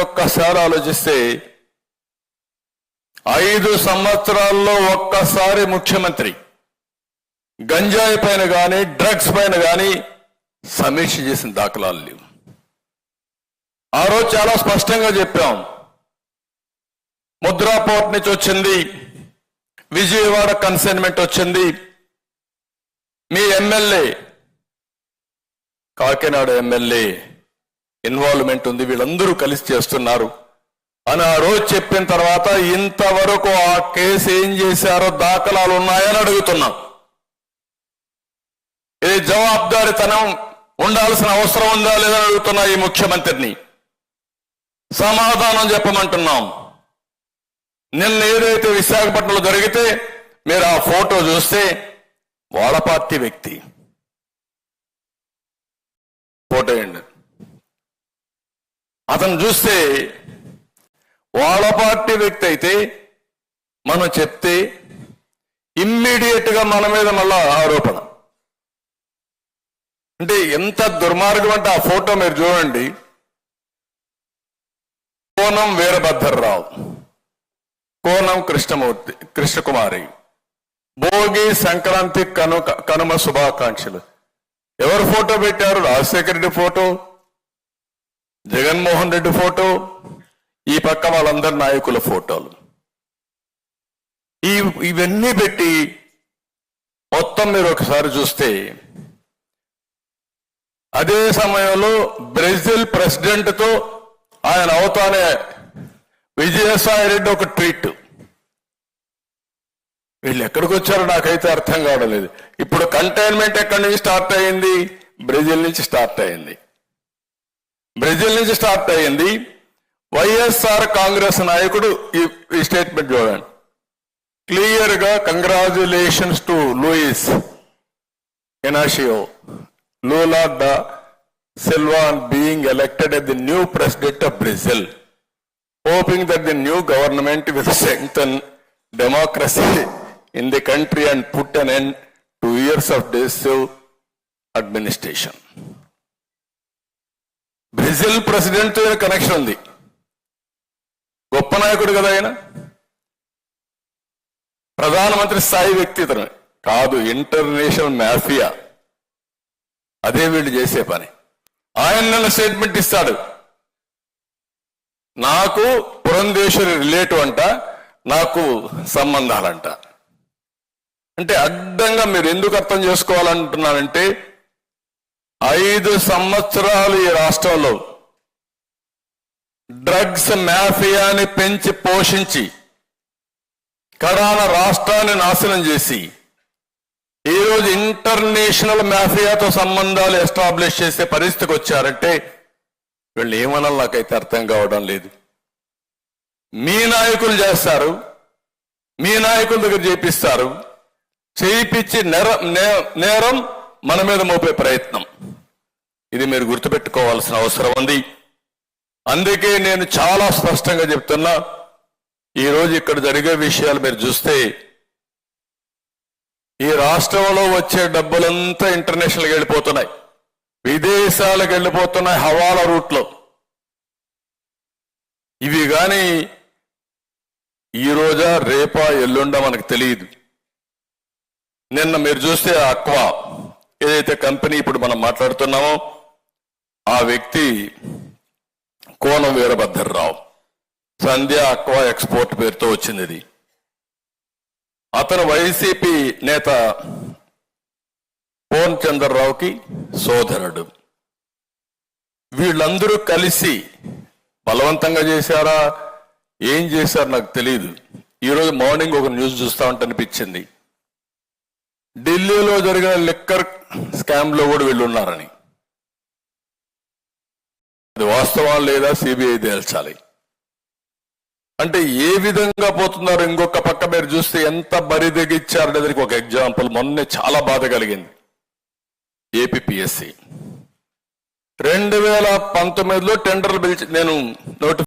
ఒక్కసారి ఆలోచిస్తే 5 సంవత్సరాల్లో ఒక్కసారి ముఖ్యమంత్రి గంజాయి పైన కానీ డ్రగ్స్ పైన కానీ సమీక్ష చేసిన దాఖలాలు లేవు. ఆ రోజు చాలా స్పష్టంగా చెప్పాం. ముద్రా పోర్ట్ నుంచి వచ్చింది, విజయవాడ కన్సైన్మెంట్ వచ్చింది, మీ ఎమ్మెల్యే కాకినాడ ఎమ్మెల్యే ఇన్వాల్వ్మెంట్ ఉంది, వీళ్ళందరూ కలిసి చేస్తున్నారు అని ఆ రోజు చెప్పిన తర్వాత ఇంతవరకు ఆ కేసు ఏం చేశారో దాఖలాలు ఉన్నాయని అడుగుతున్నాం. ఇది జవాబుదారీతనం ఉండాల్సిన అవసరం ఉందా లేదని అడుగుతున్నా ఈ ముఖ్యమంత్రిని. సమాధానం చెప్పమంటున్నాం. నిన్న ఏదైతే విశాఖపట్నంలో జరిగితే మీరు ఆ ఫోటో చూస్తే వాళ్ళ పార్టీ వ్యక్తి ఫోటో ఏంటి, అతను చూస్తే వాళ్ళ పార్టీ వ్యక్తి అయితే మనం చెప్తే ఇమ్మీడియట్ గా మన మీద మళ్ళా ఆరోపణ. అంటే ఎంత దుర్మార్గం అంటే ఆ ఫోటో మీరు చూడండి. కోనం వీరభద్రరావు, కోనం కృష్ణకుమారి, భోగి సంక్రాంతి కనుమ శుభాకాంక్షలు. ఎవరు ఫోటో పెట్టారు? రాజశేఖర రెడ్డి ఫోటో, జగన్మోహన్ రెడ్డి ఫోటో, ఈ పక్క వాళ్ళందరి నాయకుల ఫోటోలు. ఇవన్నీ పెట్టి మొత్తం మీరు ఒకసారి చూస్తే అదే సమయంలో బ్రెజిల్ ప్రెసిడెంట్ తో ఆయన అవుతానే విజయసాయి రెడ్డి ఒక ట్వీట్. వీళ్ళు ఎక్కడికి వచ్చారో నాకైతే అర్థం కావడం లేదు. ఇప్పుడు కంటైన్మెంట్ ఎక్కడి నుంచి స్టార్ట్ అయ్యింది? బ్రెజిల్ నుంచి స్టార్ట్ అయ్యింది. బ్రెజిల్ నుంచి స్టార్ట్ అయ్యింది. వైఎస్ఆర్ కాంగ్రెస్ నాయకుడు ఈ స్టేట్మెంట్ చూడండి. క్లియర్ గా congratulations to Luiz Inacio Lula da Silva on being elected as the new president of Brazil, hoping that the new government will strengthen democracy in the country and put an end to years of decisive administration. Brazil president తో connection ఉంది. గొప్ప నాయకుడు కదా ఆయన, ప్రధానమంత్రి స్థాయి వ్యక్తి ఇతను కాదు, ఇంటర్నేషనల్ మాఫియా. అదే వీళ్ళు చేసే పని. ఆయన నిన్న స్టేట్మెంట్ ఇస్తాడు, నాకు పురంధేశ్వరి రిలేటివ్ అంట, నాకు సంబంధాలంట. అంటే అడ్డంగా మీరు ఎందుకు అర్థం చేసుకోవాలంటున్నారంటే 5 సంవత్సరాలు ఈ రాష్ట్రంలో డ్రగ్స్ మాఫియాని పెంచి పోషించి కడాన రాష్ట్రాన్ని నాశనం చేసి ఈరోజు ఇంటర్నేషనల్ మాఫియాతో సంబంధాలు ఎస్టాబ్లిష్ చేసే పరిస్థితికి వచ్చారంటే వీళ్ళు ఏమన్నా నాకైతే అర్థం కావడం లేదు. మీ నాయకులు చేస్తారు, మీ నాయకుల దగ్గర చేపిస్తారు, చేయించి నేరం మన మీద మోపే ప్రయత్నం. ఇది మీరు గుర్తుపెట్టుకోవాల్సిన అవసరం ఉంది. అందుకే నేను చాలా స్పష్టంగా చెప్తున్నా, ఈరోజు ఇక్కడ జరిగే విషయాలు మీరు చూస్తే ఈ రాష్ట్రంలో వచ్చే డబ్బులంతా ఇంటర్నేషనల్కి వెళ్ళిపోతున్నాయి, విదేశాలకు వెళ్ళిపోతున్నాయి హవాలా రూట్లో. ఇవి కానీ ఈ రోజా రేపా ఎల్లుండా మనకు తెలియదు. నిన్న మీరు చూస్తే అక్వా ఏదైతే కంపెనీ ఇప్పుడు మనం మాట్లాడుతున్నామో ఆ వ్యక్తి కోనం వీరభద్రరావు, సంధ్య అక్వా ఎక్స్పోర్ట్ పేరుతో వచ్చింది. ఇది అతను వైసీపీ నేత పోన్ చంద్రరావుకి సోదరుడు. వీళ్ళందరూ కలిసి బలవంతంగా చేశారా, ఏం చేశారు నాకు తెలియదు. ఈరోజు మార్నింగ్ ఒక న్యూస్ చూస్తా ఉంటే అనిపించింది, ఢిల్లీలో జరిగిన లిక్కర్ స్కామ్ లో కూడా వీళ్ళు ఉన్నారని. అది వాస్తవం లేదా సిబిఐ తేల్చాలి. అంటే ఏ విధంగా పోతున్నారు. ఇంకొక పక్క మీరు చూస్తే ఎంత బరిదెగిచ్చారు అనేది ఒక ఎగ్జాంపుల్. మొన్నే చాలా బాధ కలిగింది. ఏపీపీఎస్సీ 2019లో టెండర్లు పిలిచి నేను నోటిఫికేషన్